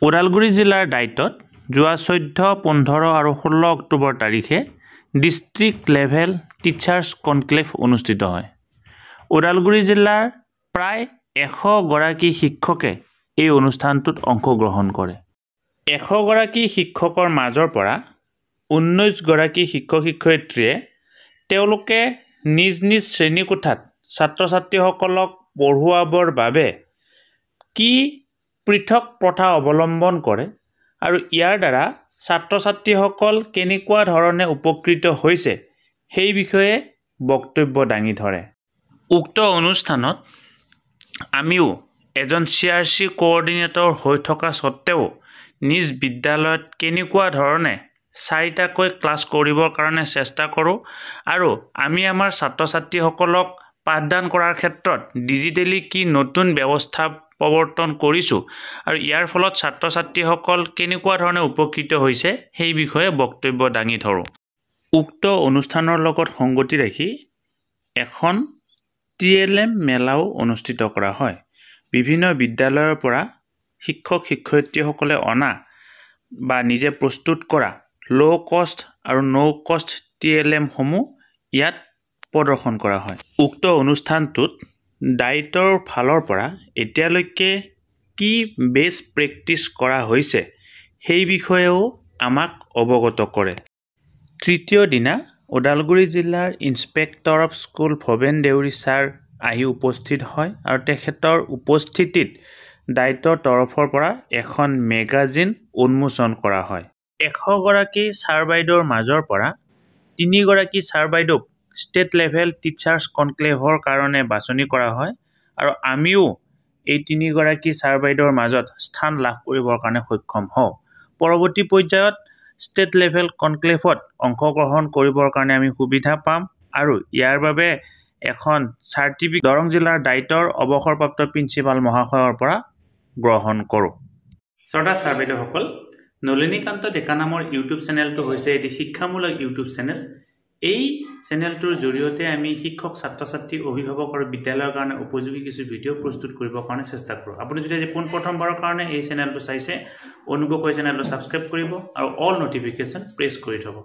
ওদালগুৰি জিলাৰ দায়িত্বত যোৱা 14, 15 আৰু 16 অক্টোবৰ তাৰিখে ডিষ্ট্ৰিক্ট লেভেল টিচাৰ্ছ কনক্লেভ অনুষ্ঠিত হয়। ওদালগুৰি জিলাৰ প্ৰায় 100 গৰাকী শিক্ষকে এই অনুষ্ঠানটোত অংশগ্ৰহণ কৰে। 100 গৰাকী শিক্ষকৰ মাজৰ পৰা 19 গৰাকী শিক্ষক-শিক্ষয়িত্ৰীয়ে তেওঁলোকে নিজ নিজ শ্ৰেণীকোঠাত ছাত্ৰ-ছাত্ৰীসকলক পঢ়ুৱাবৰ বাবে কি পৃথক প্ৰথা অৱলম্বন কৰে আৰু ইয়াৰ দ্বাৰা ছাত্ৰ-ছাত্ৰীসকল কেনেকুৱা ধৰণে উপকৃত হৈছে সেই বিষয়ে বক্তব্য দাঙি ধৰে। উক্ত অনুষ্ঠানত আমিও এজন CRC কোঅৰ্ডিনেটৰ হৈ থকা স্বত্তেও নিজ বিদ্যালয়ত কেনেকুৱা ধৰণে 4টাকৈ ক্লাছ কৰিবৰ কাৰণে চেষ্টা কৰোঁ আৰু আমি আমাৰ ছাত্ৰ-ছাত্ৰীসকলক পাঠদান কৰাৰ ক্ষেত্ৰত ডিজিটেলি কি নতুন ব্যৱস্থা প্ৰৱৰ্তন কৰিছোঁ আৰু ইয়াৰ ফলত ছাত্ৰ-ছাত্ৰীসকল কেনেকুৱা ধৰণে উপকৃত হৈছে সেই বিষয়ে বক্তব্য দাঙি ধৰোঁ। উক্ত অনুষ্ঠানৰ লগত সংগতি ৰাখি এখন TLM মেলাও অনুষ্ঠিত কৰা হয়। বিভিন্ন বিদ্যালয়ৰ পৰা শিক্ষক-শিক্ষয়িত্ৰীসকলে অনা বা নিজে প্ৰস্তুত কৰা লো কষ্ট আৰু নো কষ্ট TLM সমূহ ইয়াত প্ৰদৰ্শন কৰা হয়। উক্ত অনুষ্ঠানটোত দায়িত্বৰ ফালৰ পৰা এতিয়ালৈকে কি বেষ্ট প্ৰেক্টিছ কৰা হৈছে সেই বিষয়েও আমাক অৱগত কৰে। তৃতীয় দিনা ওদালগুৰি জিলাৰ inspector of school Bhaben Deori sir আহি উপস্থিত হয় আৰু তেখেতৰ উপস্থিতিত দায়িত্বৰ তৰফৰ পৰা এখন মেগাজিন উন্মোচন কৰা হয়। 100 গৰাকী ছাৰ বাইদেউৰ মাজৰ পৰা 3 গৰাকী ছাৰ বাইদেউক ষ্টেট লেভেল টিচাৰ্ছ কনক্লেভৰ কাৰণে বাছনি কৰা হয় আৰু আমিও এই 3 গৰাকী ছাৰ বাইদেউৰ মাজত স্থান লাভ কৰিবৰ কাৰণে সক্ষম হওঁ। পৰৱৰ্তী পৰ্যায়ত ষ্টেট লেভেল কনক্লেভত অংশগ্ৰহণ কৰিবৰ কাৰণে আমি সুবিধা পাম আৰু ইয়াৰ বাবে এখন চাৰ্টিফিকেট দৰং জিলাৰ দায়িত্বৰ অৱসৰপ্ৰাপ্ত প্ৰিন্সিপাল মহাশয়ৰ পৰা গ্ৰহণ কৰোঁ। শ্ৰদ্ধা ছাৰ বাইদেউসকল, নলিনীকান্ত ডেকা নামৰ ইউটিউব চেনেলটো হৈছে এটি শিক্ষামূলক ইউটিউব চেনেল। এই চেনেলটোৰ জৰিয়তে আমি শিক্ষক, ছাত্ৰ-ছাত্ৰী, অভিভাৱক আৰু বিদ্যালয়ৰ কাৰণে উপযোগী কিছু ভিডিঅ' প্ৰস্তুত কৰিবৰ কাৰণে চেষ্টা কৰোঁ। আপুনি যদি আজি পোনপ্ৰথমবাৰৰ কাৰণে এই চেনেলটো চাইছে, অনুগ্ৰহ কৰি চেনেলটো ছাবস্ক্ৰাইব কৰিব আৰু অল নটিফিকেশ্যন প্ৰেছ কৰি থ'ব।